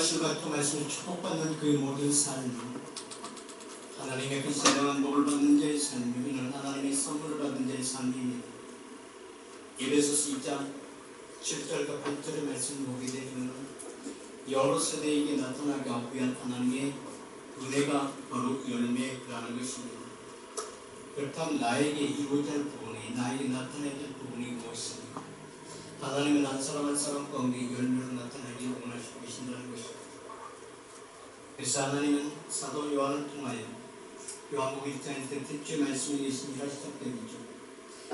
말씀과 또 말씀을 축복받는 그 모든 삶, 하나님의 그 신령한 복을 받는 자의 삶이, 이는 하나님의 선물을 받는 자의 삶입니다. 에베소서 2장 7절과 8절의 말씀을 보게 되면 여러 세대에게 나타나게 하기 위한 하나님의 은혜가 바로 열매라는 것입니다. 그렇다면 나에게 이루어질 부분이, 나에게 나타나야 될 부분이 무엇입니까? 하나님은 한 사람 한 사람 가운데 열매로 나타나기 원하시고 계신다는 것입니다. 그래서 하나님은 사도 요한을 통하여 요한복음 1장에 대체 말씀이 계시니라 시작되죠.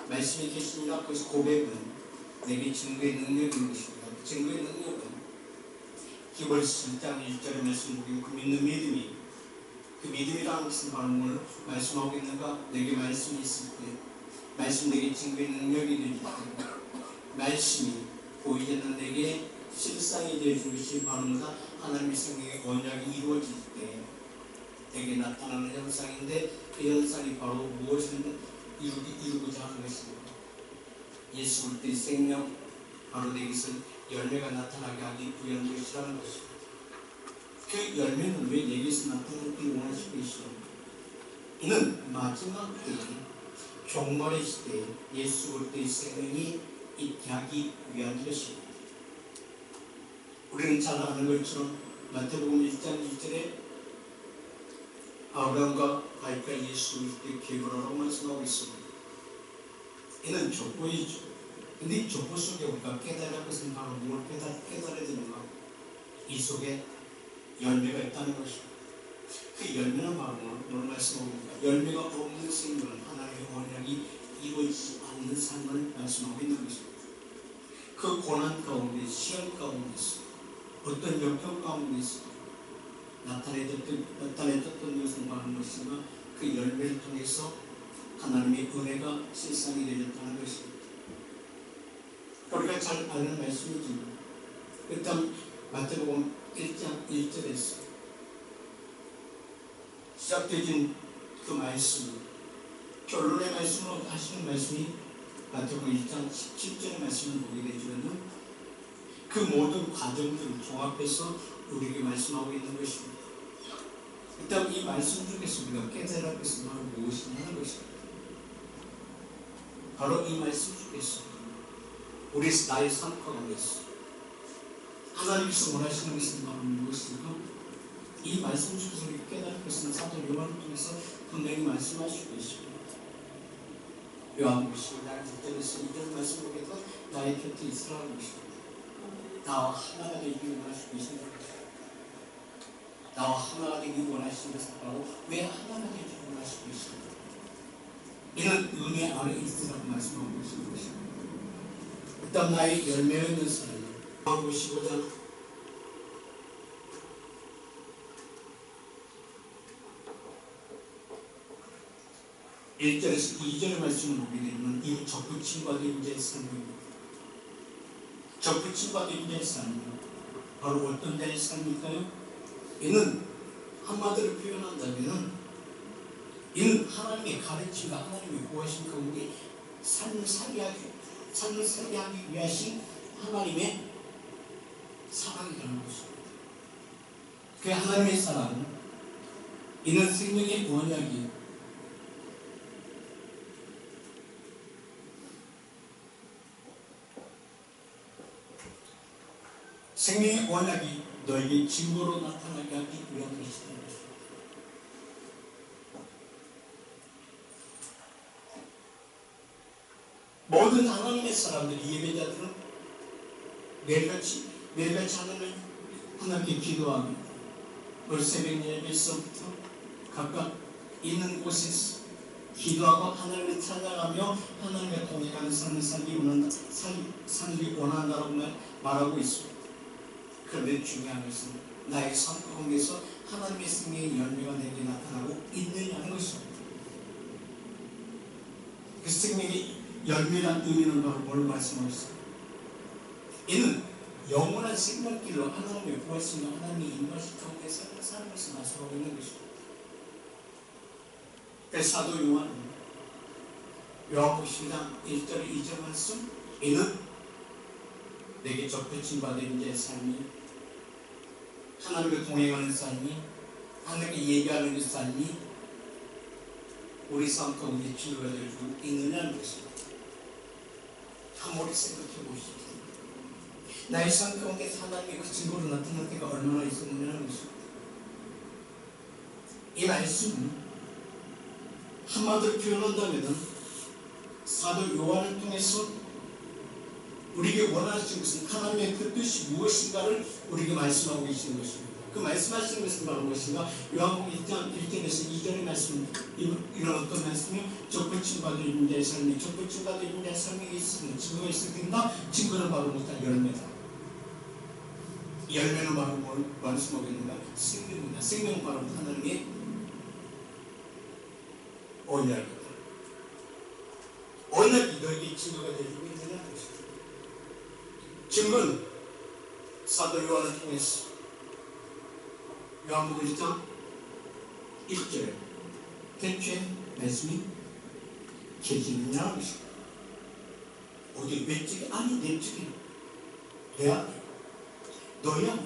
말씀이 계시니라 그 고백은 내게 증거의 능력인 것입니다. 그 증거의 능력은 히브리서 1장 1절의 말씀 보면 그 믿는 믿음이, 그 믿음이라는 것은 바로 뭘 말씀하고 있는가? 내게 말씀이 있을 때 말씀 내게 증거의 능력이 되기 때문에 말씀이 보이지 않는 내게 실상이 되어준 것이 바로 뭐다? 하나님의 성령의 언약이 이루어질 때 내게 나타나는 현상인데, 그 현상이 바로 무엇을 이루고자 하는 것입니다. 예수 그리스도의 생명, 바로 내게서 열매가 나타나게 하기 위한 것이라는 것입니다. 그 열매는 왜 내게서 나타나기 원하시고 계시오? 이는 마지막 때에 종말의 시대에 예수 그리스도의 생명이 있게 하기 위한 것입니다. 우리는 잘 아는 것처럼 마태복음 1장 1절에 아브라함과 바이가 예수 그리스도의 계보라고 말씀하고 있습니다. 이는 족보이죠. 근데 이 족보 속에 우리가 깨달을 것은 바로 뭘 깨달아야 되는가? 이 속에 열매가 있다는 것입니다. 그 열매는 바로 뭘 말씀하고 있는가? 열매가 없는 생명은 하나님의 언약이 이루어지지 않는 삶을 말씀하고 있는 것입니다. 그 고난 가운데, 시험 가운데서, 어떤 역경 가운데서 나타냈던 것은 바로 무엇인가? 그 열매를 통해서 하나님의 은혜가 실상이 되었다는 것입니다. 우리가 잘 아는 말씀이지만, 일단 마태복음 1장 1절에서 시작되진 그 말씀, 결론의 말씀으로 하시는 말씀이 마태복음 1장 17절의 말씀을 보게 되지만, 그 모든 과정들을 종합해서 우리에게 말씀하고 있는 것입니다. 일단 이 말씀 중에서 우리가 깨달아야 할 것은 바로 무엇이냐는 것입니다. 바로 이 말씀 중에서 우리 나의 삶 가운데서 하나님께서 원하시는 것은 바로 무엇인가? 이 말씀 중에서 우리가 깨달을 것은 사도 요한을 통해서 분명히 말씀하시고 있습니다. 요한복음 12장 1절에서 2절 말씀 보게도 나의 곁에 있으라는 것입니다. 나와 하나가 되기 원하시고 계신다. 나와 하나가 되기 원하시는 것은 바로 왜 하나가 되기 원하시고 계신다. 이는 은혜 안에 있으라고 말씀하고 계시는 것입니다. 일단 나의 열매 있는 삶, 요한복음 15장 1절에서 2절의 말씀을 보게 되면 이 접붙임과 된 자의 삶입니다. 접붙임과 된 자의 삶은 바로 어떤 자의 삶일까요? 이는 한마디로 표현한다면 이는 하나님의 가르침과 하나님의 구하신 가운데 삶을 살게 위하신 하나님의 사랑이라는 것입니다. 그 하나님의 사랑은 이는 생명의 언약이 생명의 언약이 너에게 증거로 나타나게 하기 위한 것이다. 모든 하나님의 사람들이, 예배자들은 매일같이 하나님을 하나님께 기도하며 오늘 새벽 예배서부터 각각 있는 곳에서 기도하고 하나님을 찬양하며 하나님과 동행하는 삶을 살기 원한다고 말하고 있습니다. 그런데 중요한 것은 나의 삶 가운데서 하나님의 생명의 열매가 내게 나타나고 있느냐는 것입니다. 그 생명의 열매란 의미는 바로 뭘 말씀하셨어요? 이는 영원한 생명길로 하나님의 구하심과 하나님의 인도하심 가운데서 사는 것을 말씀하고 있는 것입니다. 그래서 사도 요한은 요한복음 10장 1절 2절 말씀, 이는 내게 접붙임 받은 자의 삶이 하나님과 동행하는 삶이, 하나님께 얘기하는 그 삶이 우리 삶 가운데 증거가 되고 있느냐는 것입니다. 한번 생각해 보시죠. 나의 삶 가운데 하나님의 그 증거로 나타날 때가 얼마나 있었느냐는 것입니다. 이 말씀은 한마디로 표현한다면 사도 요한을 통해서 우리에게 원하시는 것은 하나님의 그 뜻이 무엇인가를 우리에게 말씀하고 계시는 것입니다. 그 말씀하시는 것은 바로 무엇인가? 요한복음 1장에서 2절의 말씀, 이런 어떤 말씀이요? 적부침 받은 인자의 삶이, 적부침 받은 인자의 삶이 있으면 증거가 있을 텐다. 증거는 바로 못한 열매다. 열매는 바로 뭘 말씀하고 있는가? 생명이다. 생명은 바로 하나님의 언약이다. 언약이 너에게 증거가 되고 있느냐 것이다. 증거는 사도 요한을 통해서 요한복음 1장 1절에 대체 말씀이 계시느냐는 것입니다. 어디 외적이 아니 내적이 내 안에 너희 안에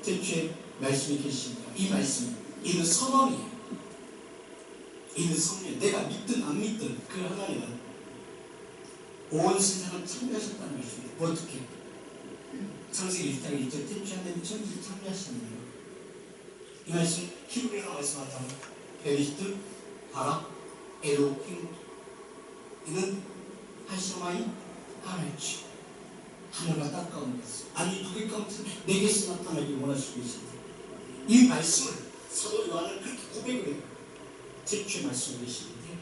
대체 말씀이 계십니다. 이 말씀이 이는 선언이에요. 이는 성령, 내가 믿든 안 믿든 그 하나님은 온 세상을 창조하셨다는 것입니다. 어떻게? 창세기 1장 1절天주하는 천지를 창조하시는 이 말씀 히브리어로 말씀하자면 베리스트, 바라, 에로힘, 이는 하시마이 하나이치, 하늘과 땅 가운데서 아니 누구 가운데서 내게서 나타나기 원하시고 계십니다. 이 말씀을 사도 요한은 그렇게 고백을 해요. 대초에 말씀을 계시는데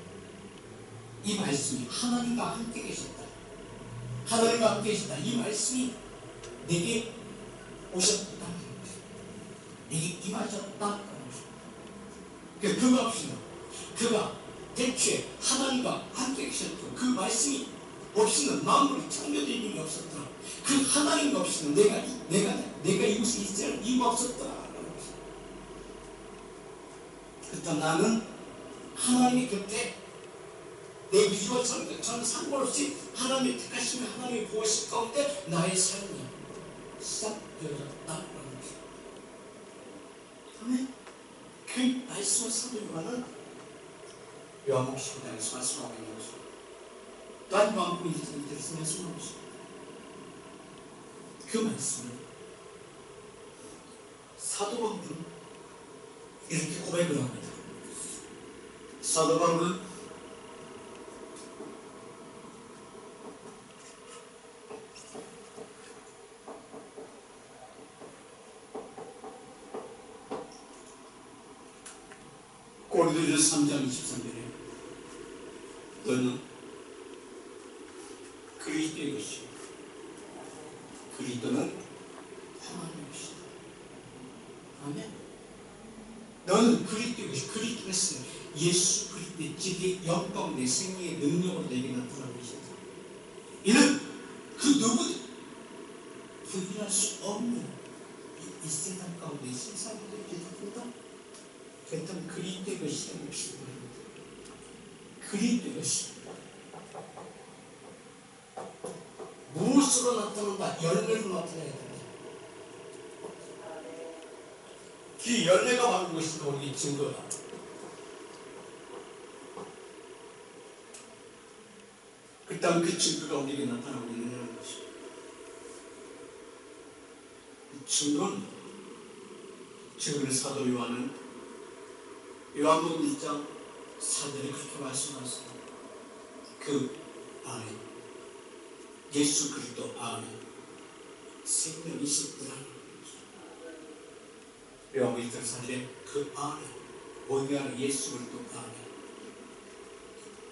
이 말씀이 하나님과 함께 계셨다. 하나님과 함께 계셨다. 이 말씀이 내게 오셨다. 내게 임하셨다. 그가 없이는 그가 대초에 하나님과 함께 계셨고 그 말씀이 없이는 만물이 창조된 일이 없었더라. 그 하나님 없이는 내가 이곳에 있을 이유가 없었더라. 그렇다 나는 하나님의 곁에 내 위와 저는 상관없이 하나님의 택하심과 하나님의 보호심 가운데 나의 삶이 시작되어졌다. 아멘. 그 말씀을 사도 요한은 요한복음 15장에서 말씀하고 있는 것입니다. 또한 요한복음 1장에서 말씀하고 있습니다. 그 말씀을 사도 바울은 이렇게 고백을 합니다. 사도 바울은 고린도전서 3장 23절에 너는 그리스도의 것이요 그리스도는 하나님의 것이다. 아멘. 너는 그리스도의 것이 그리스도가 있으면 예수 그리스도의 지혜의 영광 내 생명의 능력으로 내게 나타나고 계신다. 이는 그 누구도 부인할 수 없는 이 세상 가운데 세상으로 이렇게 된다. 그렇다면 그리스도의 것이 몫이 보입니다. 그리스도의 것이 무엇으로 나타난다? 열매로 나타나야 된다. 그 열매가 바로 무엇인가 우리에게 증거다. 그렇다면 그 증거가 우리에게 나타나고 있느냐는 것입니다. 증거는 사도 요한은 요한복음 1장 4절에 그렇게 말씀하셨습니다. 그 안에 예수 그리스도 안에 생명이 있었더라. 요한복음 1장 4절에 그 안에 오늘 안에 예수 그리스도 안에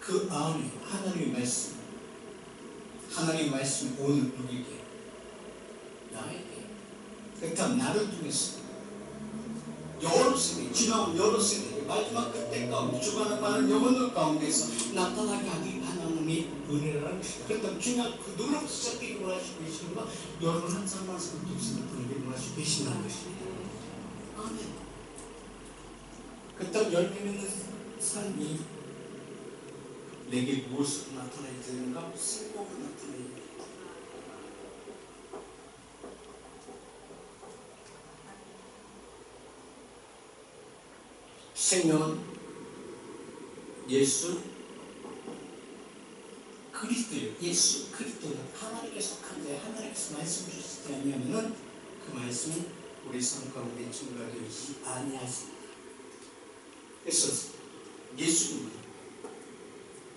그 안에 하나님의 말씀이 오늘 누구에게 나에게 그렇다면 나를 통해서 여러 세대 지나온 여러 세대 마지막 그때 가운데 주관을 많은 영혼들 가운데서 나타나게 하기 하나님의 은혜라는 것이다. 그렇다면 중요한 그 누구로부터 시작되기 원하시고 계시는가? 여러분 한 사람 한 사람부터 나타나기 원하시고 계신다는 것입니다. 아멘. 그렇다면 열매 맺는 삶이 내게 무엇으로 나타나야 되는가? 생명으로 나타나야 됩니다. 생명은 예수 그리스도예요. 예수 그리스도는 하나님께서 간대 하나님께서 말씀 주시지 않으면은 그 말씀이 우리 삶 가운데 증거되지 아니하십니다. 그래서 예수님은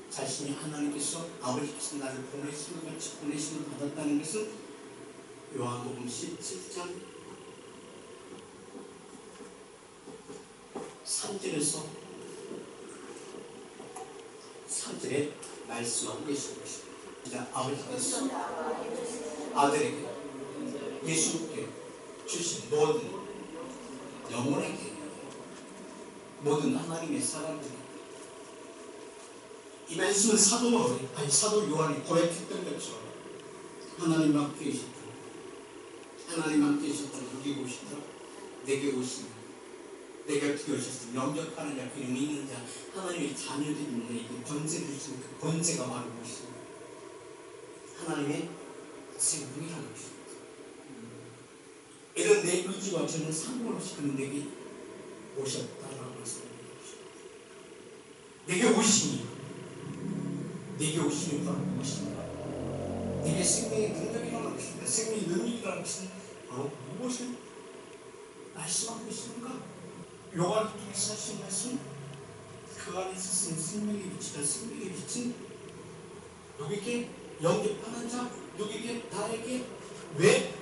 자신이 하나님께서 아버지께서 나를 보내신 것 같이 보내심을 받았다는 것은 요한복음 17장 3절에 말씀하고 계신 것입니다. 아버지께서 아들에게 예수께 주신 모든 영혼에게 모든 하나님의 사람들에게 이 말씀은 사도 요한이 고백했던 것처럼 하나님 앞에 계셨다. 하나님 앞에 계셨다. 누구에게 오시더라? 내게 오시면 내가 기어오셨으니 영접하는 자, 그를 믿는 자, 하나님의 자녀들인 자에게 권세를 주시는 그 권세가 바로 무엇입니까? 하나님의 생명이라는 것입니다. 이런 내 의지와 저는 상관없이 그는 내게 오셨다라고 말씀합니다. 내게 오시니 바로 무엇입니까? 내게 생명의 능력이라는 것입니다. 생명의 능력이라는 것은 바로 무엇을 말씀하고 있습니까? 요한을 통해서 하신 말씀, 그 안에 있었으니 생명의 빛이다. 생명의 빛은 누구에게 영접하는 자, 누구에게 나에게 왜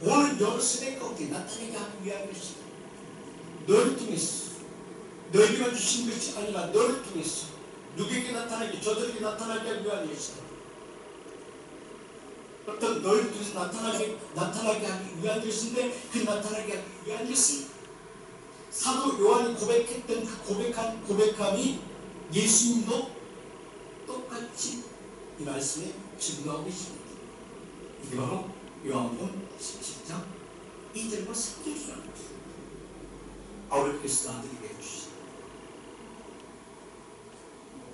오늘 여러 세대 가운데 나타나게 하기 위한 것이다. 너를 통해서 너에게만 주신 것이 아니라 너를 통해서 누구에게 나타나게 저들에게 나타나게 하기 위한 것이다. 어떤 너를 통해서 나타나게 하기 위한 것인데 그 나타나게 하기 위한 것이 사도 요한이 고백했던 그 고백함이 예수님도 똑같이 이 말씀에 증거하고 있습니다. 이게 바로 요한복음 17장 2절과 3절이라는 것입니다. 아버지께서 아들에게 주시다.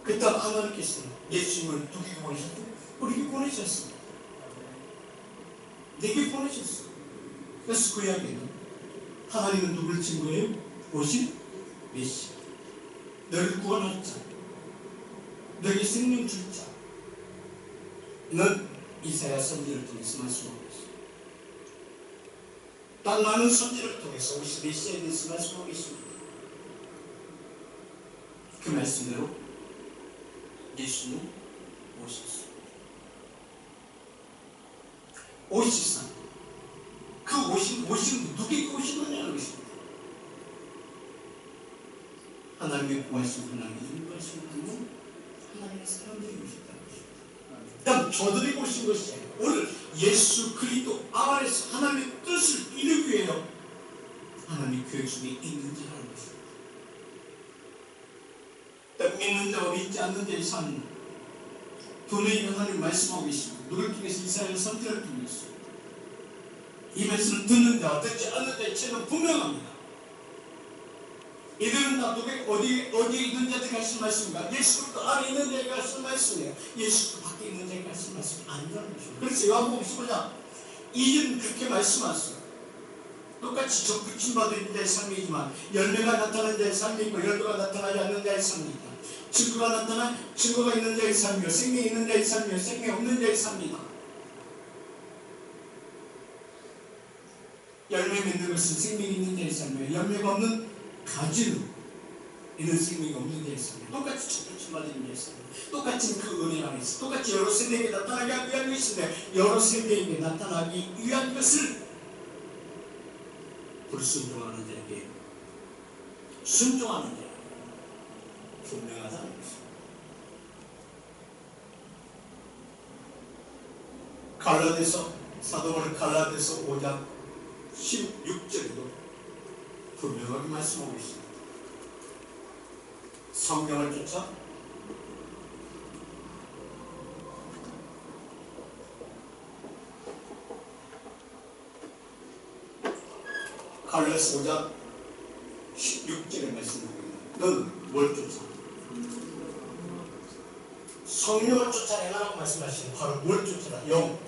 그 다음 하나님께서는 예수님을 누구에게 보내셨다? 우리에게 보내셨습니다. 내게 보내셨어. 그래서 그 이야기는 하나님은 누구를 증거해요? 오실 메시아, 너를 구원할 자, 너에게 생명 줄 자. 는 이사야 선지를 통해서 말씀하고 있습니다. 딱 많은 선지를 통해서 오실 메시아에 대해서 말씀하고 있습니다. 그 말씀대로 예수는 오셨습니다. 오시사 그 오신 누구에게 오시느냐는 것입니다. 하나님의 구하신 하나님의 인도하신 분은 하나님의 사람들이 오셨다는 것입니다. 그다음 저들이 오신 것이 아니라 오늘 예수 그리스도 안에서 하나님의 뜻을 이루기 위하여 하나님의 교회 중에 있는 자라는 것입니다. 믿는 자와 믿지 않는 자의 삶 분명히 하나님 말씀하고 계십니다. 누굴 통해서 이스라엘 선택을 통해서 이 말씀을 듣는 자와 듣지 않는 자의 차이는 분명합니다. 이들은 다 어디에 있는 자에게 하신 말씀인가? 예수 그리스도 안에 있는 자에게 하신 말씀이에요. 예수 그리스도 밖에 있는 자에게 하신 말씀이 아니라는 것입니다. 그래서 요한복음 15장 2절은 그렇게 말씀하세요. 똑같이 접붙임 받은 자의 삶이지만 열매가 나타나는 자의 삶이 있고 열매가 나타나지 않는 자의 삶이 있다. 증거가 있는 자의 삶이요 생명이 있는 자의 삶이요 생명이 없는 자의 삶이다. 열매 맺는 것은 생명이 있는 자의 삶이요 열매가 없는 가지는 있는 생명이 없는 자의 삶이요 똑같이 접붙임 받은 자의 삶 똑같이 그 은혜 안에서 똑같이 여러 세대에게 나타나게 하기 위한 것인데 여러 세대에게 나타나기 위한 것을 불순종하는 자에게 순종하는 자에게 분명하다는 것입니다. 사도 바울 갈라디아서 5장 16절에도 분명하게 말씀하고 있습니다. 성령을 쫓아 갈라디아서 5장 16절에 말씀합니다. 너는 뭘 쫓아? 성령을 쫓아내라고 말씀하시는 바로 뭘 쫓아라? 영은.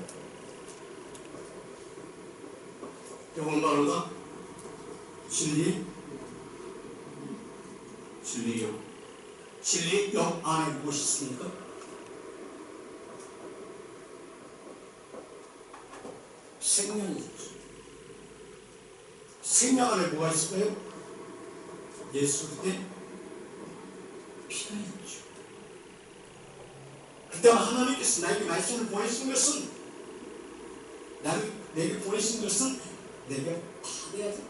진리요. 진리의 영 안에 무엇이 있습니까? 생명이 있죠. 생명 안에 뭐가 있을까요? 예수 그때 피가 있죠. 그때만 하나님께서 나에게 말씀을 보내신 것은 내게 보내신 것은 내가 받아야 돼.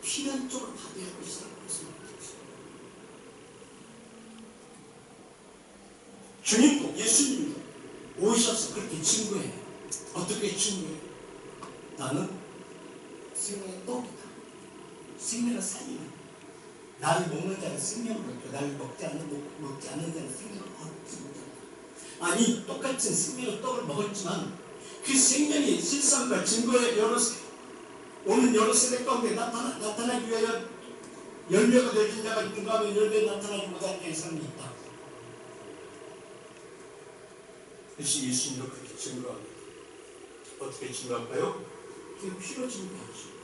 필연적으로 받아야 할 것이라고 말씀하셨어요. 주님도 예수님도 오셔서 그렇게 증거해요. 어떻게 증거해요? 나는 생명의 떡이다. 생명을 살리는. 나를 먹는 자는 생명을 얻고 나를 먹지 않는 자는 생명을 얻지 못한다. 아니 똑같은 생명의 떡을 먹었지만 그 생명이 실상과 증거의 오는 여러 세대 가운데 나타나기 위하여 열매가 되는 자가 있는가 하면 열매에 나타나지 못하는 자의 삶이 있다. 그래서 예수님도 그렇게 증거합니다. 어떻게 증거할까요? 그 피로 증거하죠.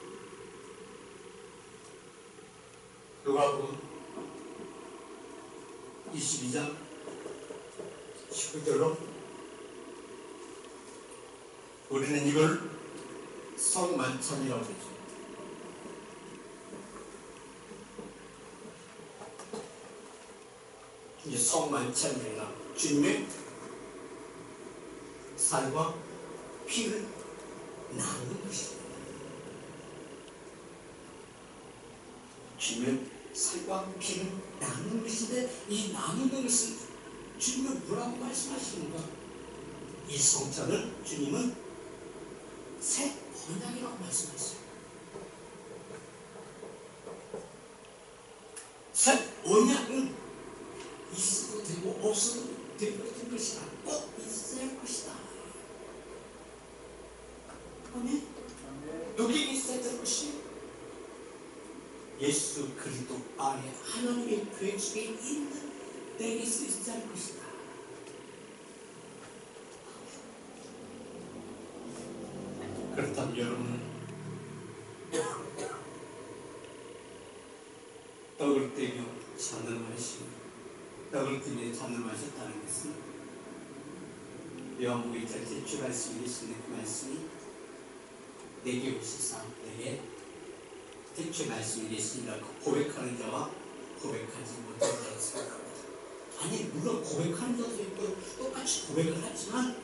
누가복음 22장 19절로 우리는 이걸 성만찬이라고 하죠. 이제 성만찬이나 주님의 살과 피를 나누는 것입니다. 주님의 살과 피를 나누는 것인데 이 나누는 것은 주님은 뭐라고 말씀하시는가? 이 성찬을 주님은 새 언약이라고 말씀하셨어요. 새 언약은 있어도 되고 없어도 될 것이다. 꼭 있어야 할 것이다. 아멘? 여기 있어야 될 것이 예수 그리스도 안에 하나님의 교회 속에 있는 내게 있어야 할 것이다. 그렇다면 여러분은 떡을 떼며 잔을 마시고 떡을 떼며 잔을 마셨다는 것은 요한복음 1장 제출 말씀이 있으니 그 말씀이 내게 오시사 내게 대출 말씀이 있으니라 고백하는 자와 고백하지 못하는 자가 생각합니다. 아니 물론 고백하는 자도 있고 똑같이 고백을 하지만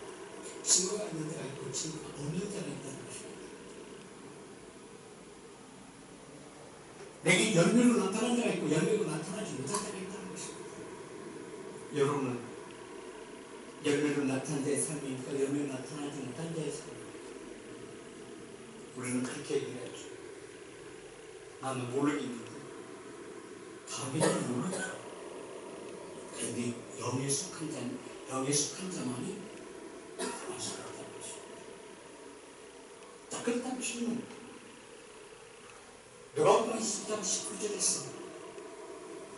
증거가 있는 자가 있고 증거가 없는 자가 있다는 것입니다. 내게 열매로 나타난 자가 있고 열매로 나타나지 못한 자가 있다는 것입니다. 여러분은 열매로 나타난 자의 삶입니까? 열매로 나타나지 못한 자의 삶입니까? 우리는 그렇게 얘기해야죠. 나는 모르겠는데 답이를 모르죠. 그런데 영에 속한 자만이 말씀한다는 것입니다. 자, 그렇다면 주님은 누가복음 10장 19절에서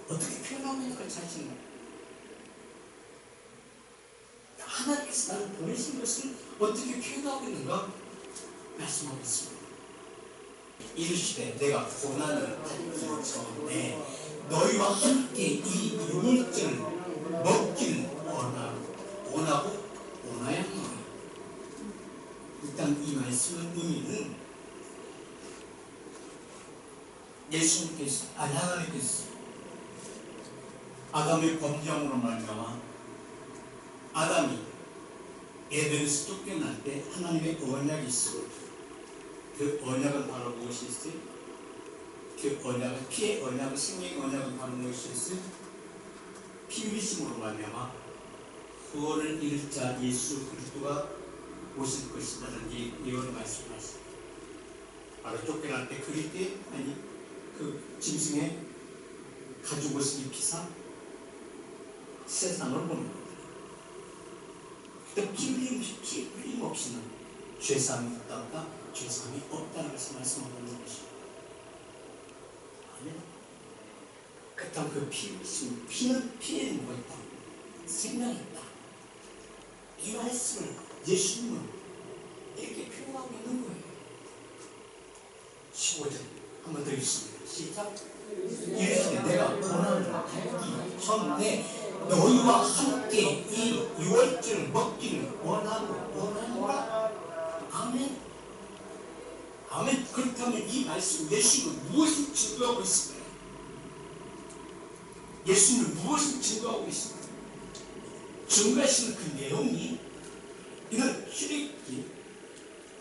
어떻게 표현하니까 자신을 하나님께서 나를 보내신 것을 어떻게 표현하고 있는가 말씀하고 있습니다. 이르시되 내가 고난을 받으니 너희와 함께 이 유월절을 먹기를 원하고 원하야 하노라. 일단 이 말씀의 의미는 예수님께서 하나님께서 아담의 범죄함으로 말미암아 아담이 에덴에서 쫓겨날 때 하나님의 언약이 있었고 그 언약은 바로 무엇이 있어요? 그 언약은 피의 언약은 생명의 언약은 바로 무엇이 있어요? 피 흘리심으로 말미암아 구원을 이룰 자 예수 그리스도가 오실 것이라는 예언을 말씀하셨습니다. 바로 쫓겨날 때 그리스도의 그 짐승의 가죽 옷을 입히사 세상을 보는 겁니다. 그때 피 흘림 없이는 죄사함이 없다. 죄사함이 없다는 것을 말씀하고 있는 것입니다. 아멘. 그렇다면 그 피에 뭐가 있다? 생명이 있다. 이 말씀을 예수님은 이렇게 표현하고 있는 거예요. 15절 한번 더 읽습니다. 시작. 이르시되 내가 고난을 전에 너희와 함께 이 유월절을 먹기를 원하노라. 아멘. 아멘. 그렇다면 이 말씀 예수는 무엇을 증거하고 있습니까? 예수는 무엇을 증거하고 있습니까? 증거하시는 그 내용이 이는 출애굽기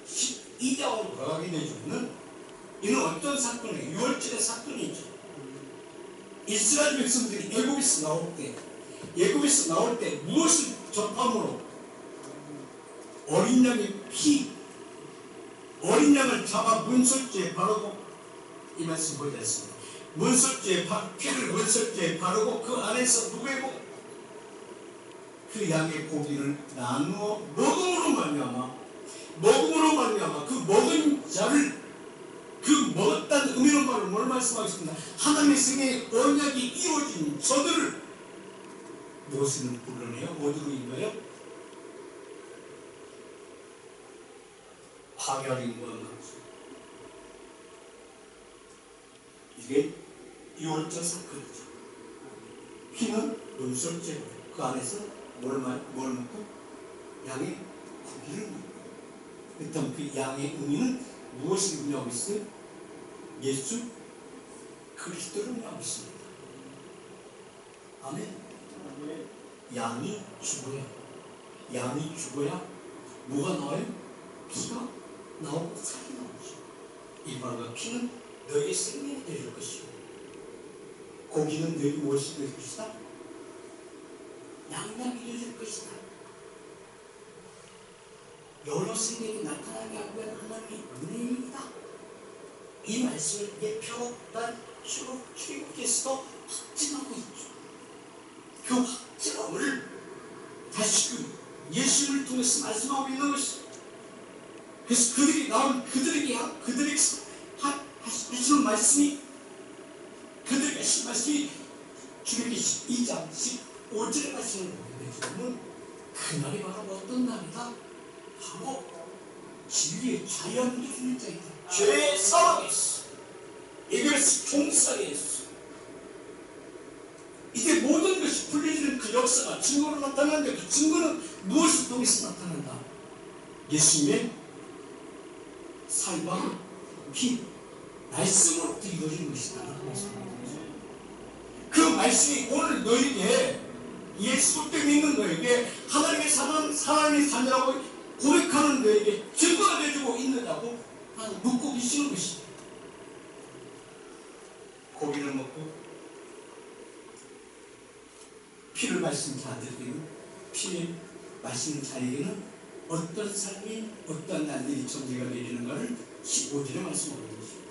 12장으로 돌아가게 되죠. 이는 어떤 사건이에요? 유월절의 사건이죠. 이스라엘 백성들이 애굽에서 나올 때 무엇을 접함으로 어린 양의 피, 어린 양을 잡아 문설주에 바르고, 이 말씀 보였습니다. 피를 문설주에 바르고 그 안에서 누구의 그 양의 고기를 나누어 먹음으로 말미암아 그 먹은 자를, 그 먹었다는 의미로 말을 뭘 말씀하겠습니다. 하나님의 생애의 언약이 이루어진 저들을 무엇을 불러내요? 어디로 인가요? 파멸인 것. 이게 유월절 사건이죠. 피는 문설주에 그 안에서 뭘 먹고? 양의 고기를 먹고. 그렇다면 그 양의 의미는 무엇을 의미하고 있어요? 예수 그리스도를 의미하고 있습니다. 아멘. 양이 죽어야 뭐가 나와요? 피가 나오고 살이 나오죠. 이 바로 피는 너에게 생명이 되줄 것이고, 고기는 너에게 무엇이 될 것이다? 양약이 되줄 것이다. 여러 생명이 나타나게 하고 있는 하나님의 은혜이다. 이 말씀을 예표단 출애굽기에서도 확증하고 있죠. 그 확증함을 다시금 예수를 통해서 말씀하고 있는 것입니다. 그래서 그들이 나온 그들에게 하시는 말씀이, 그들에게 하시는 말씀이 출애굽기 12장 15절에 말씀을 보게 되면 그날이 바로 어떤 날이다? 바로 진리의 자유함을 주는 자이다. 죄의 사망에서, 이것이 총살에서 이제 모든 것이 풀려지는 그 역사가 증거로 나타나는데, 그 증거는 무엇을 통해서 나타난다? 예수님의 살과 피, 말씀으로부터 이루어진 것이다. 그 말씀이 오늘 너에게, 예수 때문에 믿는 너에게, 하나님의 사랑의 자녀라고 고백하는 너에게 증거가 되어주고 있느냐고 묻고 계시는 것이다. 고기를 먹고 피를 마시는 자들에게는, 피를 마시는 자에게는 어떤 삶이, 어떤 날들이 존재가 되리는가를 15절에 말씀하고 있습니다.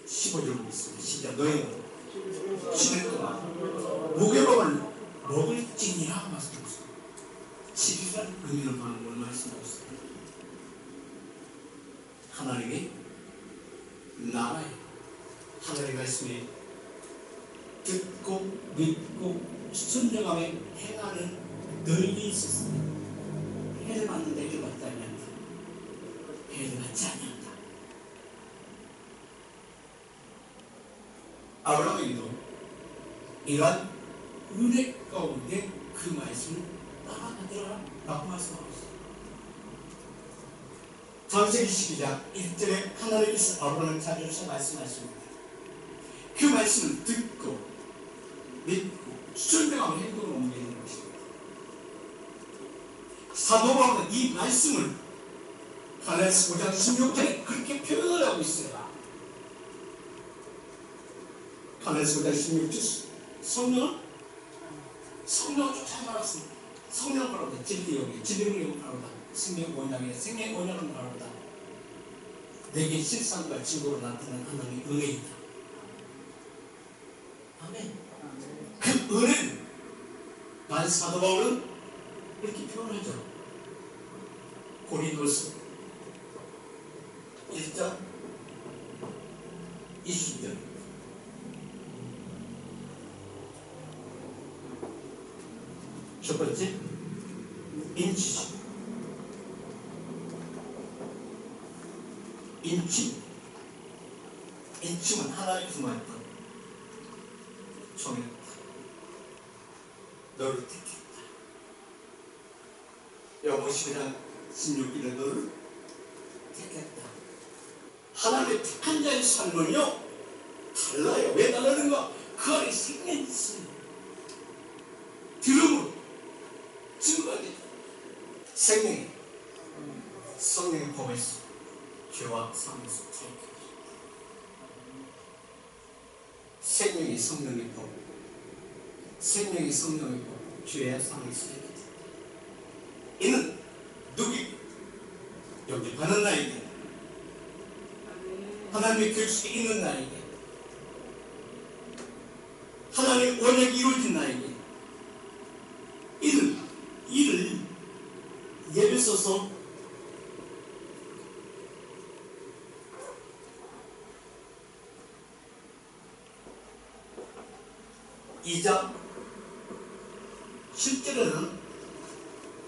15절 보겠습니다. 시작. 너희는 7일 동안 무교병을 먹을지니라 말씀하고 있습니다. 7일이라는 의미를 받는 걸 말씀하고 있습니다. 하나님의 나라에, 하나님의 말씀에 듣고 믿고 순종하며 행하는 너희들이 있었습니다. 해를 받는데 해를 받지 아니한다. 해를 받지 아니한다. 아브라함에게도 이러한 은혜 가운데 그 말씀을 따라가더라라고 말씀하고 있습니다. 창세기 12장 1절에 하나님께서 아브라함을 찾으셔서 말씀하십니다. 그 말씀을 듣고 믿고 순종하며 행동으로 옮기는 것입니다. 사도 바울은 이 말씀을 갈라디아서 5장 16절에 그렇게 표현을 하고 있어요. 갈라디아서 5장 16절, 성령을 쫓아 말았습니다. 성령을 바라보다, 진리를 바라보다, 생명 원양의 생명 원양을 바라보다, 내게 실상과 증거로 나타나는 하나님의 은혜이다. 아멘. 그 은혜는 난 사도 바울은 이렇게 표현하죠. 고린도서 1장 20절. 첫 번째, 인치죠. 이 춤은 하나님께서 말했다. 정했다. 너를 택했다. 여보시 그냥 16일에 너를 택했다. 하나님의 택한 자의 삶은요 달라요. 왜 달라는가? 그 안에 생명이 있어요. 들음으로 증거가 되죠. 생명이 성령의 법에서 죄와 사망에서 자유케 생명이 성령의 법, 생명이 성령의 법, 죄와 사망에서 자유케 이는 누구에게? 영접하는 나에게, 하나님의 결실이 있는 나에게, 하나님의 언약이 이루어진 나에게 이를 예배소서 2장 7절에는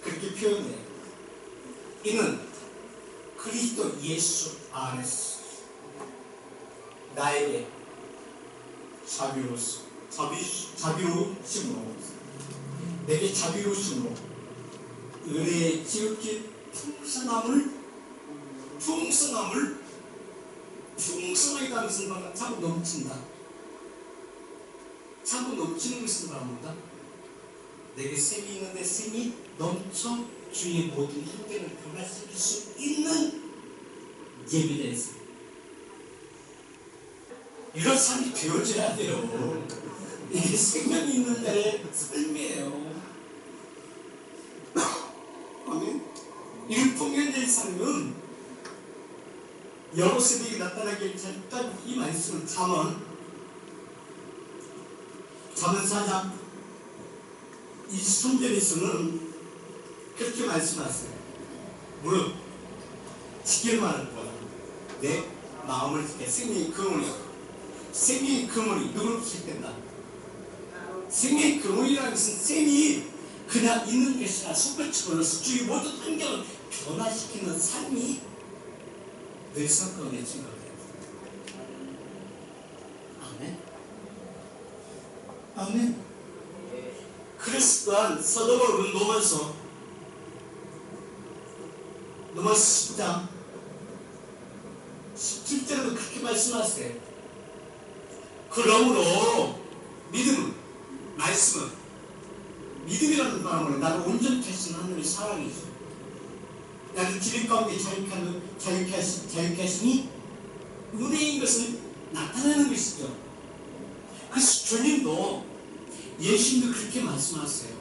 그렇게 표현해요. 이는 그리스도 예수 안에서 나에게 자비로우심으로 내게 자비로우심으로 은혜의 지극히 풍성하게 가는 것을 말하면 자꾸 넘친다. 자꾸 넘치는 것을 말합니다. 내게 샘이 있는데 샘이 넘쳐 주의 모든 형제를 변화시킬 수 있는 예배에서 이런 삶이 되어져야 돼요. 이게 생명이 있는 자의 삶이에요. 아멘. 이 풍년자의 삶은 여러 세대에 나타나게 일단 이 말씀은 잠언 4장 23절에서는 그렇게 말씀하세요. 무릇 지킬만 할 거다. 내 마음을 지켜. 생명의 근원이 누구를 부식된다. 생명의 근원이라는 것은 쌤이 그냥 있는 것이 아니라 속을 집어넣어서 주위 모든 환경을 변화시키는 삶이 늘 성경에 증거돼요. 아멘. 아멘. 그리스 또한 서도바울은 로마서 10장 17절에도 그렇게 말씀하세요. 그러므로 말씀은 믿음이라는 말은 나를 온전케 하시는 하나님의 사랑이죠. 나를 기름 가운데 자유케 하시니 은혜인 것을 나타내는 것이죠. 그래서 주님도 예수님도 그렇게 말씀하세요.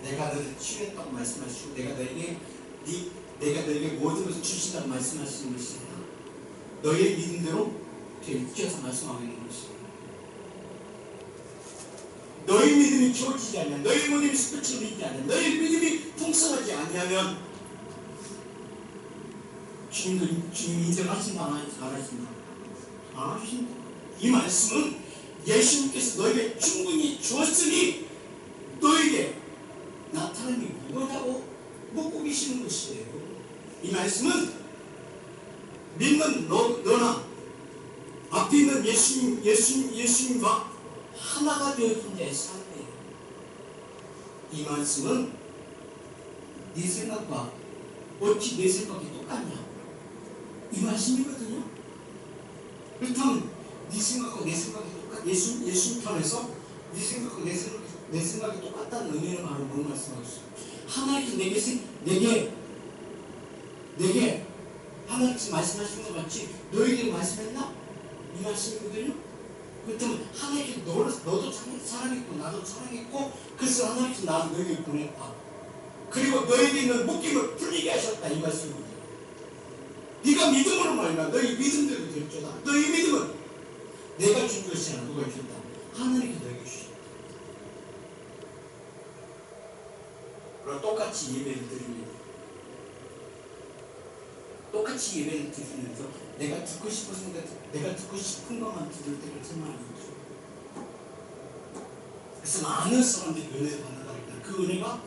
내가 너를 치유했다고 말씀하시고 내가 너에게 모든 것을 주신다고 말씀하시는 것이 아니라 너의 믿음대로 되어서 말씀하고 있는 것입니다. 너의 믿음이 키워지지 않으면, 너의 믿음이 습관처럼 있지 않으면, 너의 믿음이 풍성하지 않으면 주님 인정하신다 안 하신다? 안 하신다. 이 말씀은 예수님께서 너에게 충분히 주었으니 너에게 나타남이 무엇하고 묻고 계시는 것이에요. 이 말씀은 믿는 너나 앞에 있는 예수님과 하나가 되어진 자의 삶이에요. 이 말씀은 네 생각과 어찌 내 생각이 똑같냐? 이 말씀이거든요. 그렇다면 네 생각과 내 생각이 똑같. 예수님 편에서 네 생각과 내 생각이 똑같다는 의미를 말하는 뭘 말씀하셨어요? 하나님께서 내게 하나님께서 말씀하신 것 같이 너에게 말씀했나? 이 말씀이거든요. 그렇다면 하나님께서 너도 사랑했고 나도 사랑했고 그래서 하나님께서 나를 너에게 보냈다. 그리고 너에게 있는 묶임을 풀리게 하셨다. 이 말씀입니다. 네가 믿음으로 말하면 너희 믿음대로 될줄다. 너희 믿음은 내가 준 것이 아니라 누가 줬다. 하나님께서 너에게 주셨다. 그럼 똑같이 예배를 드립니다. 똑같이 예배를 드리면서 내가 듣고 싶은 것만 들을 때가 정말 아니죠. 그래서 많은 사람들이 은혜를 받는다고 했다. 그 은혜가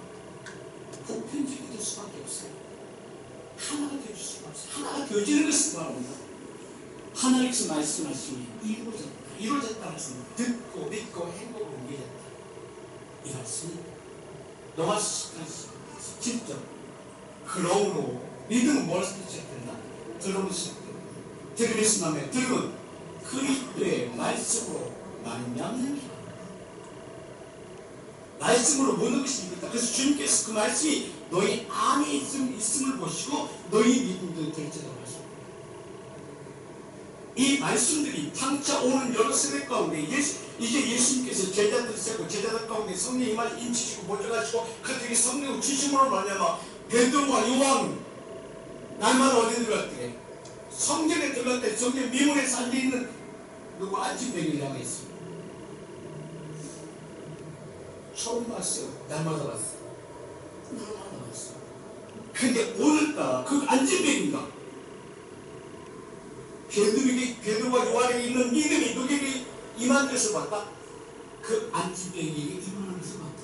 보편적이 될 수밖에 없어요. 하나가 되어줄 수가 없어요. 하나가 되어지는 것을 말합니다. 하나님께서 말씀하시니 이루어졌다 해서 듣고 믿고 행복으로 옮겨졌다. 이 말씀이 로마서 직접 그러므로 믿음은 뭘서 시작된다? 들음으로 시작된다. 들음에서 남의 들음은 그리스도의 말씀으로 말미암는 말씀으로 모든 것이 이루어졌다. 그래서 주님께서 그 말씀이 너희 안에 있음을 보시고 너희 믿음도 결정하고 하십니다. 이 말씀들이 장차 오는 여러 세대 가운데 이제 예수님께서 제자들 세고 제자들 가운데 성령이 임하시 인치시고 보존하시고 그들이 성령 주심으로 말미암아 베드로와 요한 날마다 어디 들어갔대? 성전에 들어갈 때 성전 미문에 앉아있는 누구 안진뱅이를 향해 있습니다. 처음 봤어요. 날마다 봤어요. 날마다 봤어요. 근데 오늘따라 그 안진뱅이가 베드로와 요한에게 있는 믿음이 누구에게 임한 것을 봤다? 그 안진뱅이에게 임하는 것을 봤다.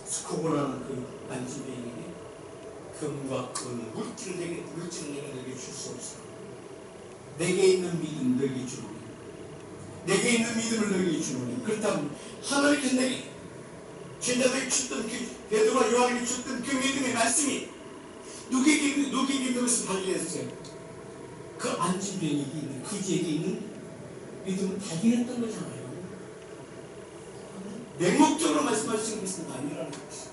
스코보라는 그 안진뱅이에게 금과 금, 물질을 내게 줄 수 없어. 내게 있는 믿음 너에게 주노니. 내게 있는 믿음을 너에게 주노니. 그렇다면 하나님께서 내게 제자들이 줬던 그 베드로와 요한에게 줬던 그 믿음의 말씀이 누구에게 있는 것을 발견했어요. 그 안진뱅이에게 있는 그지에게 있는 믿음을 발견했던 거잖아요. 맹목적으로 말씀하시는 것은 아니라는 것이죠.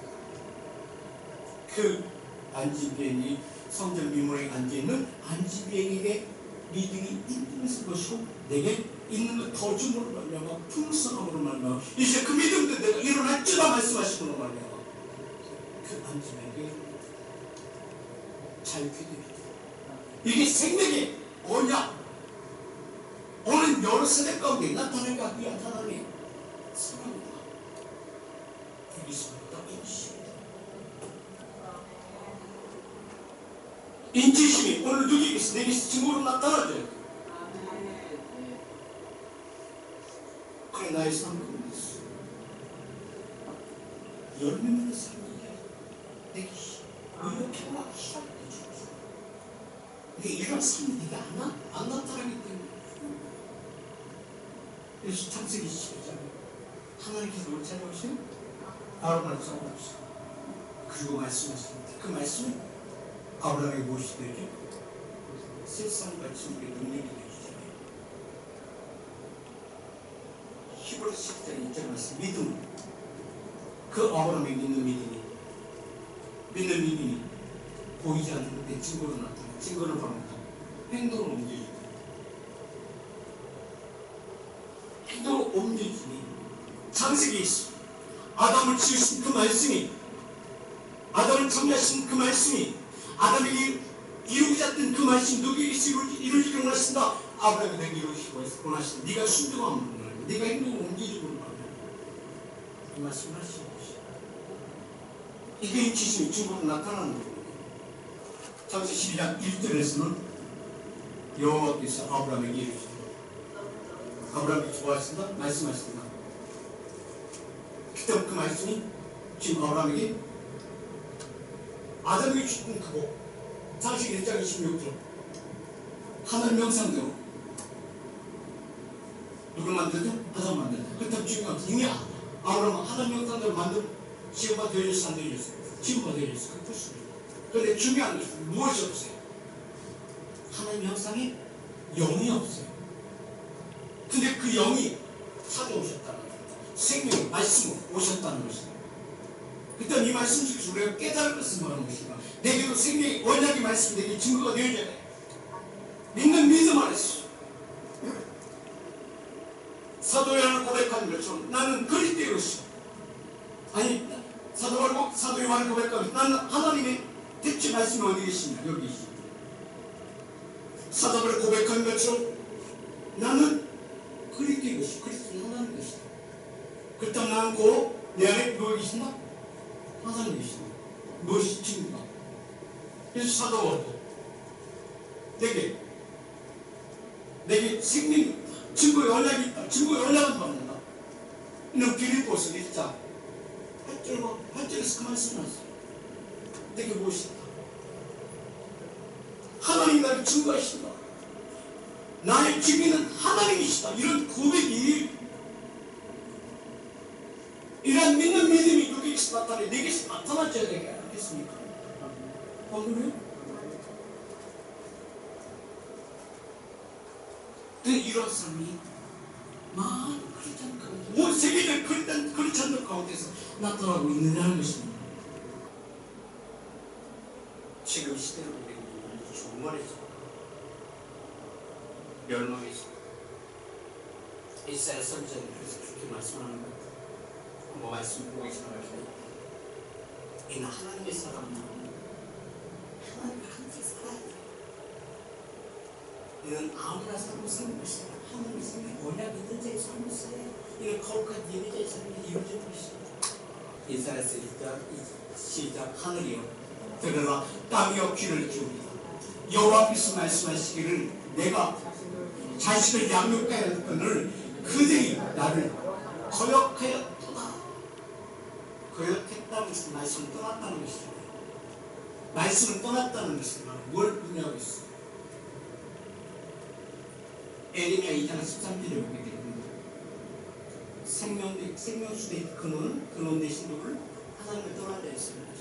그 안진뱅이 성전 미문에 앉아있는 안진뱅이에게 믿음이 있는 것을 보시고 내게 있는 것 더 줌으로 말미암아 풍성함으로 말미암아 이제 그 믿음도 내가 일어날지라 말씀하시므로 말미암아 그 안진뱅이에게 잘 기도해요. 이게 생명의 언약 오는 여러 세대 가운데 나타나가 위한 하나님의 사랑이다. 그리스도다 인치심이다. 인치심이 오늘 누구에게서 내게서 증거로 나타나줘요. 그래 나의 삶은 있어. 열매맺는 삶이야. 내게 이렇게 막 시작해 주었어. 근데 이런 삶이 네가 안 나타나기 때문에 그래서 창세기 12장 하나님께서 우리 찾아오시면 아브라함을 찾아오시고 그리고 말씀하십니다. 그 말씀이 아브라함에게 무엇이 되죠? 세상같이 우리의 능력이 되시잖아요. 히브리서 10장 1절 말씀 믿음 그 아브라함에게 믿는 믿음이 보이지 않는데 증거로 나타나 증거를 바랍니다. 행동으로 옮겨주고 행동으로 옮겨주니 창세기 아담을 지으신 그 말씀이 아담을 창조하신 그 말씀이 아담에게 이루고자 했던 그 말씀이 누구에게서 이루어지기를 원하신다. 아브라함이 내게 이루어지기를 원하신다. 네가 순종함으로 말이야. 네가 행동을 옮겨주기를 말이야. 이 말씀을 하시는 것이야. 이게 인치심이 증거로 나타나는 거예요. 창세기 12장 1절에서는 여호와께서 아브라함에게 이르시되 아브라함이 좋아하신다? 말씀하신다. 그때 그 말씀이 지금 아브라함에게 아담에게 주신 그거 창세기 1장 26절 하나님 명상대로 누굴 만들죠? 아담 만들죠. 그렇다면 지금 이미 아브라함은 하나님 명상대로 만든 지음바 되어졌어 안 되어졌어? 지음바 되어졌어. 그 뜻입니다. 그런데 중요한 것은 무엇이 없어요? 하나님 형상에 영이 없어요. 근데 그 영이 찾아오셨다는 거예요. 생명의 말씀으로 오셨다는 것입니다. 그때 이 말씀 중에서 우리가 깨달을 것을 말하는 것이다. 내게도 생명의 언약의 말씀이 내게 증거가 되어져야 돼. 믿는 믿음 안에서 사도 요한을 고백한 것처럼 나는 그리스도의 것이다. 아니 사도 요한을 고백하면 나는 하나님의 대체 말씀이 어디 계십니까? 여기 계십니다. 사도를 고백한 것처럼 나는 그리스도의 것이다. 그리스도는 하나님의 것이다. 그렇다면 나는 곧 내 안에 누가 계신다? 하나님 계신다. 무엇이 증거가? 그래서 사도가 내게 생명 증거의 언약이 있다. 증거의 언약은 받는다. 이는 빌립보서 1장 8절에서 그 말씀을 하세요. 내게 무엇이 있다? 하나님 나를 증거하신다. 나의 주인은 하나님이시다. 이런 고백이, 이런 믿는 믿음이 누구에게서 나타나요? 내게서 나타나줘야 되겠습니까? 그래요? 이런 삶이 많은 크리스찬 가운데, 온 세계적 크리스찬들 가운데서 나타나고 있느냐는 것입니다. 지금 시대로 우리는 종말에서 멸망에서 이사야 선지자는 그래서 그렇게 말씀하는 것 같아요. 한번 말씀 보고 계시나요? 이는 하나님의 사람은 하나님의 함께 살아야 돼. 이는 아무나 살고 사는 것이 아니라 하나님의 삶이 언약 있는 자의 삶을 살아야 돼. 이는 거룩한 예배자의 삶이 이루어지는 것이다. 이사야서 1장 시작. 하늘이여 들으라, 땅이여 귀를 기울이라. 여호와께서 말씀하시기를 내가 자식을 양육하였거늘 그들이 나를 거역하였도다. 거역했다는 것은 말씀을 떠났다는 것이죠. 말씀을 떠났다는 것은 뭘 의미하고 있어요? 에레미야 2장 13절에 보게 됩니다. 생명수의 근원 되신 누구를 하나님을 떠난 자에 있습니다.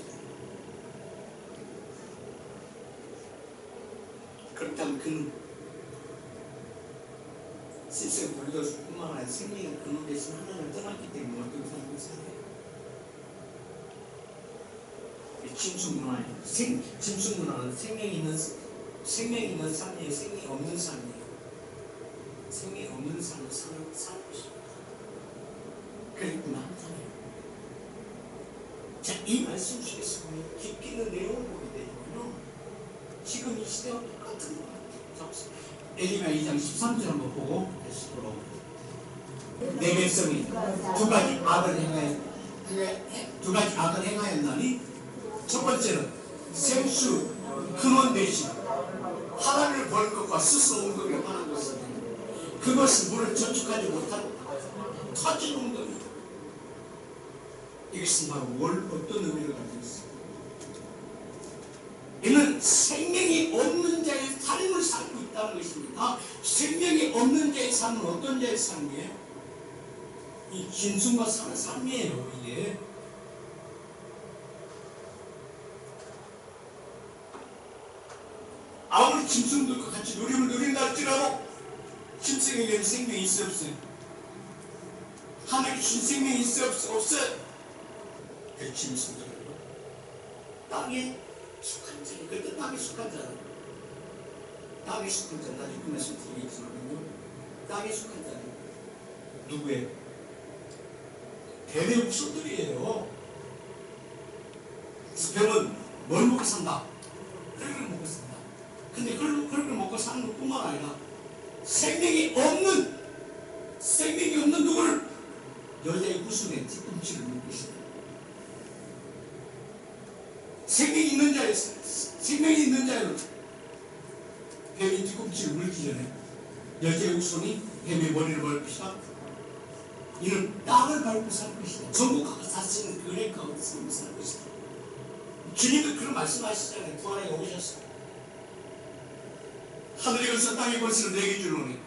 그렇다면 그는 실생 불교뿐만 아니라 생명의 근원 되신 하나님을 떠났기 때문에 어떤 삶을 살아요? 짐승 문화는 생명이 있는 삶이에요? 생명이 없는 삶이에요? 생명이 없는 삶을 사는 것입니다. 그랬구나 하잖아요. 자, 이 말씀 속에서 깊이 있는 내용을 보게 되는군요. 지금 이 시대와 똑같은 것 같아요. 에레미야 2장 13절 한번 보고 다시 돌아옵니다. 내 백성이 두 가지 악을 행하였나니, 첫 번째는 생수 근원 대신 하나님을 버릴 것과 스스로 웅덩이를 파는 것은 그것은 물을 저축하지 못한 터진 웅덩이. 이것은 바로 어떤 의미를 가지고 있습니다. 이는 생명이 없는 자의 삶을 살고 있다는 것입니다. 생명이 없는 자의 삶은 어떤 자의 삶이에요? 이 짐승과 사는 삶이에요. 이게 아무리 짐승들과 같이 누림을 누린다 할지라도 짐승에게는 생명이 있어 없어요? 하나님이 주신 생명이 있어 없어요? 그 짐승들은 땅에 속한 자예요. 그때 땅에 속한 자는 땅에 속한 자는 나중에 그 말씀 드리겠지만요, 땅에 속한 자는 누구예요? 대대 육소들이에요. 병은 뭘 먹고 산다? 흙을 먹고 산다. 근데 흙을 먹고 사는 것뿐만 아니라 생명이 없는 누구를 여자의 구순에 뒤꿈치를 물고 있어요. 생명이 있는 자는 뱀이 뒤꿈치를 물기 전에 여자의 후손이 뱀의 머리를 밟을 것이다. 이는 땅을 밟고 살 것이다. 전국과 사시는 은혜 가운데 살 것이다. 주님도 그런 말씀하시잖아요. 부활에 오셨어요. 하늘의 것을 땅의 것을 내게 주노니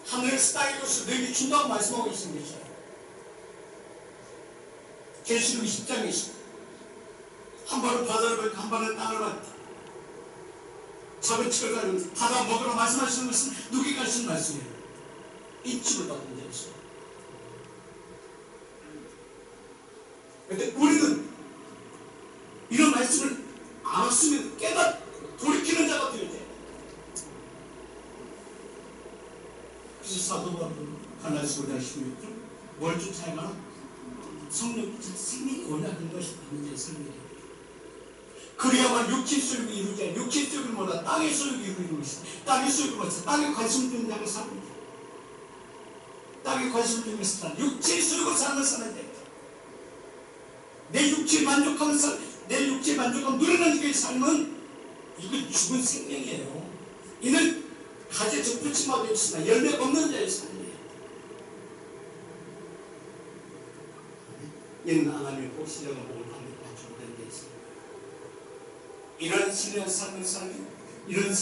하늘에서 땅의 것을 내게 준다고 말씀하고 있는 것이죠. 계시록 20장에 있습니다. 한 발은 바다를 밟고 한 발은 땅을 밟다. 작은 척을 가지고 바다 먹으라 말씀하시는 것은 누구에게 하시는 말씀이에요? 인침을 받는 자였어요. 그런데 우리는 이런 말씀을 알았으면 돌이키는 자가 되어야 돼요. 그래서 사도 바울은 갈라디아서 5장 16절 뭘 쫓아야만 성령 생명이 원하는 것이 있는 자의 삶이에요. 그래야만 육체 소욕이 이루지 않아. 육체 소욕을 몰라 땅의 소욕이 이루는 것이다. 땅의 소욕을 몰라 땅에 관심 두는 자가 삽니다. 땅에 관심 두면서 사는 육체의 소욕을 사는 사람인데 내 육체에 만족하는 삶, 내 육체에 만족하면 누리는 그 삶은 이건 죽은 생명이에요. 이는 가지에 접붙임하고 있으나 열매가 없는 자의 삶이에요. 이는 하나님의 복신령을 보고 하는 가지고 된 게 있습니다. 이런 신령한 삶을 살기 이런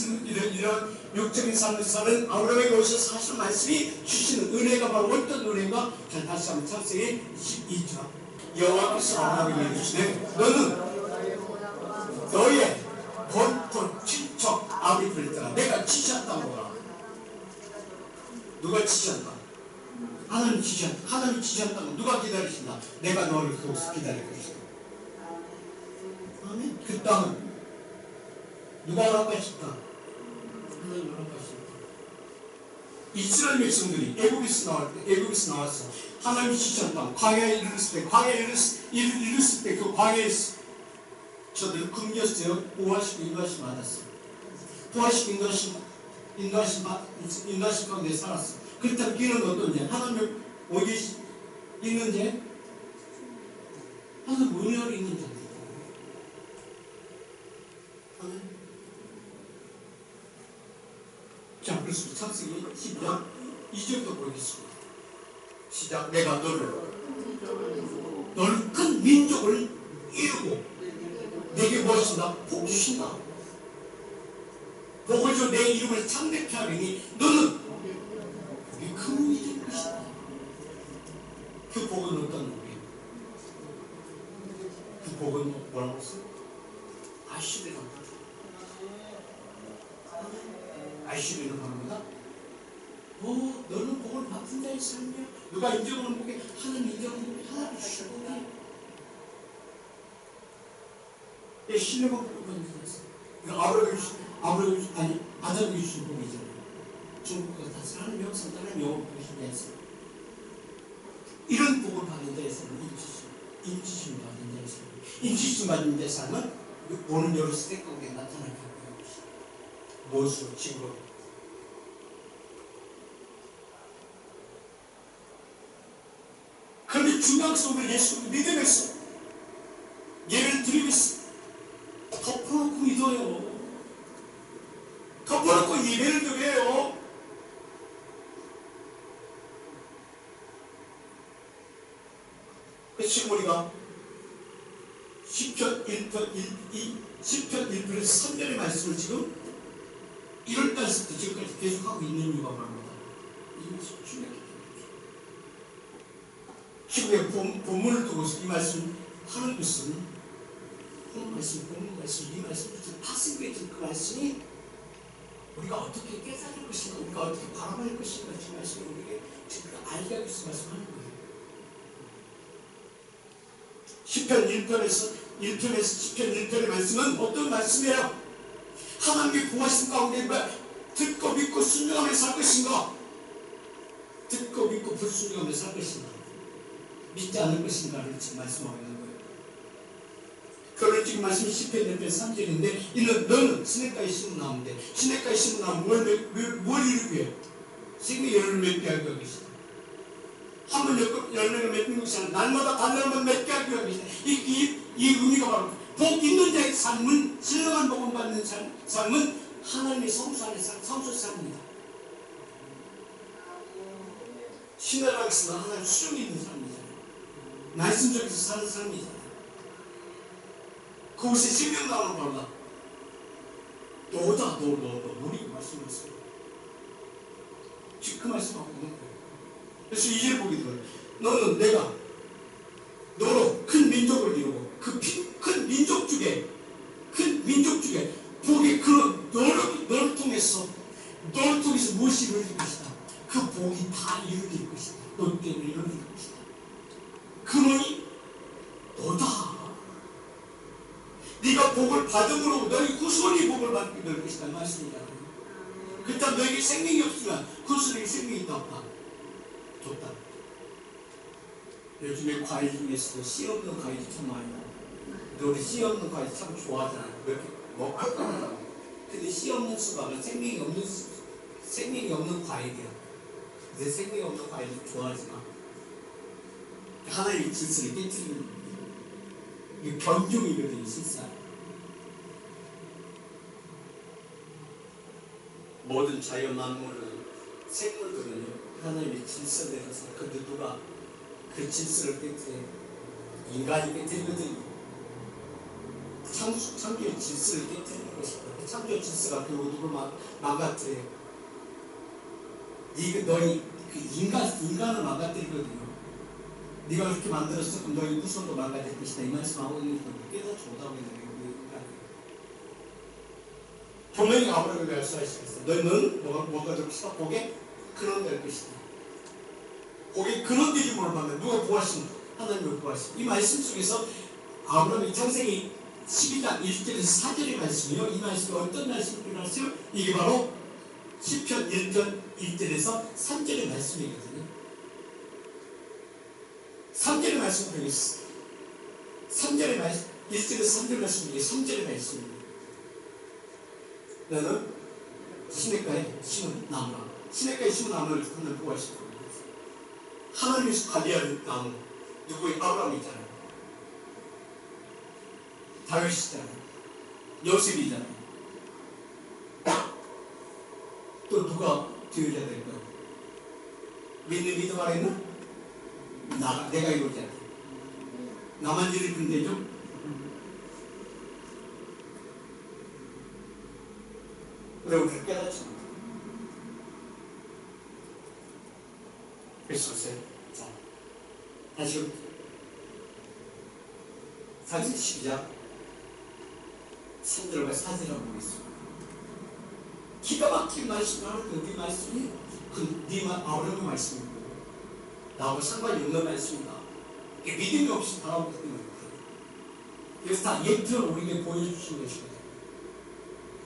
육적인 삶을 사는 아브라함에게 오셔서 하시는 말씀이 주시는 은혜가 바로 어떤 은혜인가? 자, 다시 한번 창세기 12절. 여호와께서 아브라함에게 이르시되 너는 너의 본토 친척 아비들을 떠나 내가 지시한다고 하라. 누가 지시한다? 하나님 지시한다. 하나님 지시한다고 누가 기다리신다? 내가 너를 거기서 기다릴 것이다. 아멘. 그 땅은 누가 허락하셨다? 하나님 허락하셨다. 이스라엘 백성들이 애굽에서 나왔어. 하나님이 지시한다. 광야에 이르렀을 때 그 광야에서 저들 금겼어요. 보호하시고 인도하심 받았어요. 보호하시고 인도하심 가운데 살았어. 그렇다면 길은 어떠냐? 하나님 어디 있는지? 하나님 은혜를 있는 자들. 자, 그래서 창세기 10장 2절부터 보겠습니다. 시작. 내가 너를 큰 민족을 이루고 내게 무엇인가? 복 주신다. 복을 줘 내 이름을 창대케 하리니 너는 복이 큰 복이 될 것이다. 그 복은 어떤 복이에요? 그 복은 뭐라고 했어요? 아시리라고 하죠. 아시리를 말합니다. 너는 복을 받은 자의 삶이야. 누가 인정하는 복이 하나님 인정하는 복이 하나님 주신 복이 내 신뢰가 복받는 자였어. 아담이 주신 복이잖아요. 중국과 다시 하나님 영상 하나님 영혼 보신 자였어. 이런 복을 받는 자의 삶은 인지심 받는 자의 삶. 인지심 받는 자의 삶은 보는 여러 스택 가운데 나타나게 하는 것이다. 무엇으로? 증거로. 그런데 중앙 속을 예수를 믿으면서 예배를 드리면서 덮어놓고 믿어요. 덮어놓고 예배를 드려요. 지금 우리가 10편 1편에서 3절의 말씀을 지금 1월달부터 지금까지 계속하고 있는 이유가 뭐입니다. 이것이 중요하기 때문이죠. 지금의 본문을 두고서 이 말씀 하는 것은 본문 말씀, 이 말씀, 학생교회 그 말씀이 우리가 어떻게 깨달을 것인가, 우리가 어떻게 바라볼 것인가, 그 말씀이 우리에게 지금 알게 하기 위해서 말씀하는 거예요. 10편 1편의 말씀은 어떤 말씀이에요? 하나님의 구하신 가운데 듣고 믿고 순종하며 살 것인가? 듣고 믿고 불순종하며 살 것인가? 믿지 않을 것인가를 지금 말씀하고 있는 거예요. 그걸 지금 말씀이 10편 1편 3절인데 너는 시냇가에 심은 나무인데 시냇가에 심은 나무 뭘 이루기 위해? 생명의 열매를 맺게 하기 위해서 한번 열매를 맺는 것이 아니라 날마다 단날만 맺게 하기 위해서 이 의미가 바로 복 있는 자의 삶은 신령한 복을 받는 삶은 하나님의 성수 안에 성수 삶입니다. 신뢰라고 했으면 하나님 수용이 있는 삶이잖아요. 말씀 속에서 사는 삶이잖아요. 그곳에 생명 나오는 거라 너다 우리 말씀이었어요. 지금 그 말씀하고 있는 거예요. 그래서 이제 보게 들어요. 너는 내가 너로 큰 민족을 이루고 그 큰 민족 중에 복이 너를 통해서 무엇이 이루어질 것이다. 그 복이 다 이루어질 것이다. 너 때문에 이루어질 것이다. 그러니 너다. 네가 복을 받음으로 너희 후손이 복을 받게 될 것이다. 말씀이잖아요. 그렇다면 너에게 생명이 없으면 후손에게 생명이 있다 없다. 좋다. 요즘에 과일 중에서도 씨 없는 과일이 참 많이 나와요. 근데 우리 씨 없는 과일 참 좋아하잖아요. 왜 이렇게 먹을 거라고. 근데 씨 없는 수박은 생명이 없는 과일이야. 근데 생명이 없는 과일을 좋아하지 마. 하나님의 질서를 깨뜨리는 이게 경종이거든요. 실상 모든 자연 만물은 생물들은요 하나님의 질서대로서 근데 누가 그 질서를 깨뜨려 인간이 깨뜨리거든요. 창조의 질서를 깨뜨리는 것입니다. 창조의 질서가 그 누굴 망가뜨려요. 너희 그 인간을 망가뜨리거든요. 네가 그렇게 만들었어? 그럼 너희 후손도 망가질 것이다. 이 말씀하고 있는 건 깨닫지 못하고 있는 거예요. 분명히 아브라함이 말씀하시겠어요. 너희는 뭐가 될 것이다? 고개 근원 될 것이다. 고개 근원 되림으로 말하면 누가 구하신? 하나님을 구하신. 이 말씀 속에서 아브라함의 창세기 12장 1절에서 4절의 말씀이요. 이 말씀이 어떤 말씀을 하세요? 이게 바로 시편 1편 1절에서 3절의 말씀이거든요. 3절의 말씀 보겠습니다. 3절의 말씀, 1절에서 3절 말씀이 3절의 말씀입니다. 너는 시냇가에 심은 나무라. 시냇가에 심은 나무를 하나님 보호하실 겁니다. 하나님이 관리하는 나무. 누구의 아브라함이 있잖아요. 다윗이잖아요. 요셉이잖아요. 또 누가 뒤어져야 될까요? 믿음 안에는 내가 이루지 않다. 나만 이루면 되죠? 왜 우리를 깨닫지 못해? 그래서 자, 다시 창세기 12장 3절과 4절을 보겠습니다. 기가 막힌 말씀을 하는 그 말씀이 아브라함의 말씀이고 나하고 상관이 없는 말씀이다. 믿음이 없이 바라보기 때문에 그래서 다 예표로 우리에게 보여주신 것이거든요.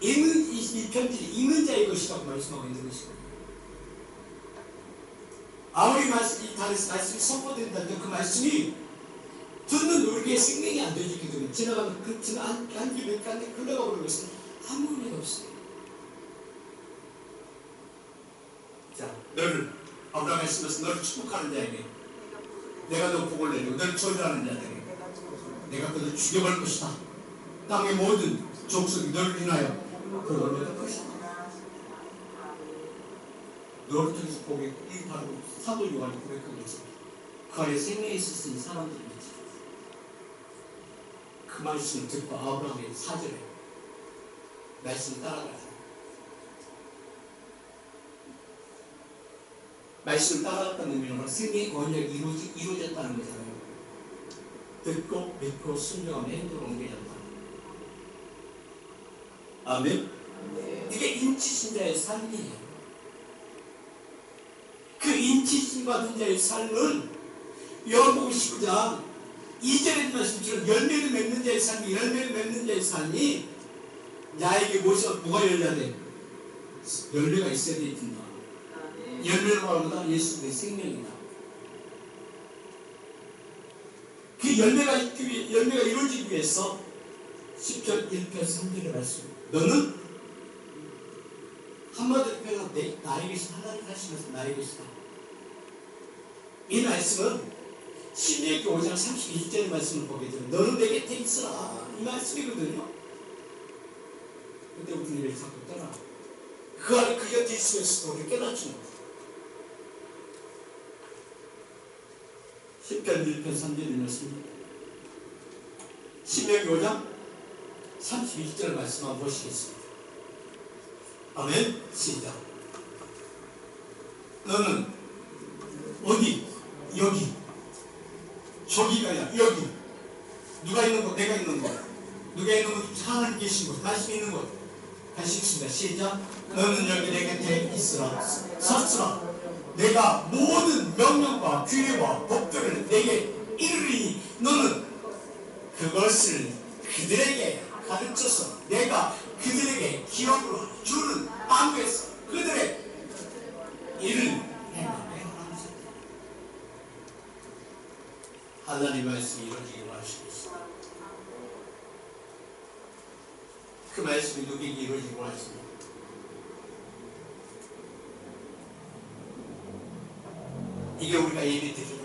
이 편지를 읽는 자의 것이라고 말씀하고 있는 것이거든요. 아무리 이 단에서 말씀이 선포된다면 그 말씀이 듣는 우리에게 생명이 안 되기 때문에 지나가는 그 한 길에 흘러가 버리는 것은 아무 의미가 없어요. 자, 너를 아브라함 말씀에서 너를 축복하는 자에게 내가 너 복을 내리고 너를 조율하는 자에게 내가 그들을 죽여버릴 것이다. 땅의 모든 족속이 너를 인하여 그걸 얻을 것이다. 너를 통해서 복이 바로 사도 요한이 고백한 것입니다. 그 안에 생명이 있었으니 사람들이 그 말씀을 듣고 아브라함의 4절에 말씀을 따라가죠. 말씀을 따라갔다는 의미는 생명의 언약이 이루어졌다는 거잖아요. 듣고 믿고 순종하며 행동으로 옮겨졌다. 아멘. 이게 인치신자의 삶이에요. 그 인치신 받은 자의 삶은 요한복음 19장 2절의 말씀처럼 열매를 맺는 자의 삶이 나에게 뭐가 열려야 돼? 열매가 있어야 된다. 열매를 말하는 예수의 생명이다. 그 열매가 이루어지기 위해서 10편 1편 3절의 말씀. 너는 한마디로 표현하면 나의 것이 하나님 하시면서 나의 것이다. 이 말씀은 신명기 5장 31절의 말씀을 보게 되면 너는 내 곁에 있어라. 이 말씀이거든요. 근데 우리를 자꾸 떠나. 그 안에 그 곁에 있으면서도 우리 깨닫지 못해. 10편 1편 3절의 말씀입니다. 신명기 5장 32절 말씀 한번 보시겠습니다. 아멘. 시작. 너는 어디? 여기. 저기가 아니라 여기. 누가 있는 곳? 내가 있는 곳. 누가 있는 곳? 하나님 계신 곳. 말씀이 있는 곳. 다시 읽습니다. 시작. 너는 여기 내 곁에 있으라. 섰으라. 내가 모든 명령과 규례와 법들을 내게 이르리니 너는 그것을 그들에게 가르쳐서 내가 그들에게 기업으로 주는 땅에서 그들의 일을 행하게 하라. 하나님의 말씀이 이루어지길 원하십니다. 그 말씀이 누구에게 이루어지길 원하십니다. 이게 우리가 예배 드리는